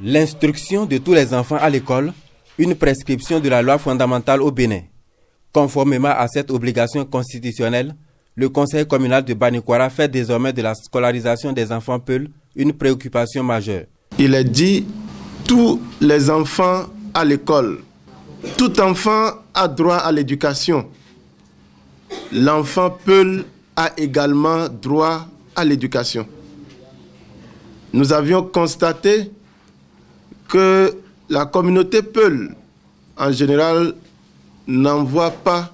L'instruction de tous les enfants à l'école, une prescription de la loi fondamentale au Bénin. Conformément à cette obligation constitutionnelle, le conseil communal de Banikwara fait désormais de la scolarisation des enfants Peul une préoccupation majeure. Il est dit, tous les enfants à l'école, tout enfant a droit à l'éducation. L'enfant Peul a également droit à l'éducation. Nous avions constaté que la communauté Peul, en général, n'envoie pas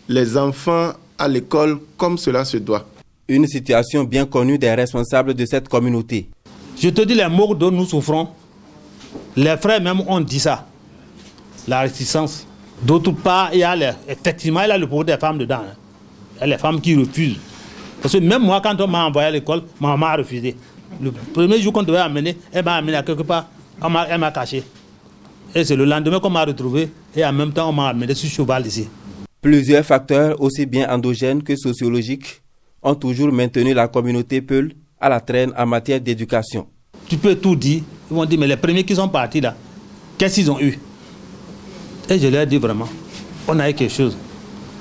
les enfants à l'école comme cela se doit. Une situation bien connue des responsables de cette communauté. Je te dis les maux dont nous souffrons. Les frères même ont dit ça. La réticence. D'autre part, effectivement, il y a le problème des femmes dedans. Hein. Il y a les femmes qui refusent. Parce que même moi, quand on m'a envoyé à l'école, ma maman a refusé. Le premier jour qu'on devait amener, elle m'a amené à quelque part. Elle m'a caché. Et c'est le lendemain qu'on m'a retrouvé. Et en même temps, on m'a amené sur cheval ici. Plusieurs facteurs, aussi bien endogènes que sociologiques, ont toujours maintenu la communauté Peul à la traîne en matière d'éducation. Tu peux tout dire. Ils vont dire, mais les premiers qui sont partis là, qu'est-ce qu'ils ont eu? Et je leur ai dit vraiment, on a eu quelque chose.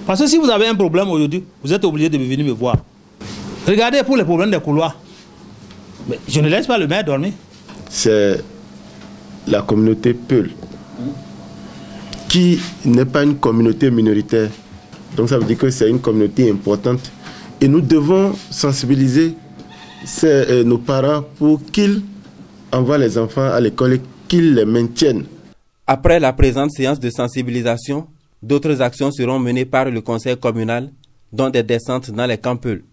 Parce que si vous avez un problème aujourd'hui, vous êtes obligé de venir me voir. Regardez pour les problèmes des couloirs. Mais je ne laisse pas le maire dormir. C'est la communauté Peul, qui n'est pas une communauté minoritaire. Donc ça veut dire que c'est une communauté importante. Et nous devons sensibiliser nos parents pour qu'ils envoient les enfants à l'école et qu'ils les maintiennent. Après la présente séance de sensibilisation, d'autres actions seront menées par le conseil communal, dont des descentes dans les camps Peul.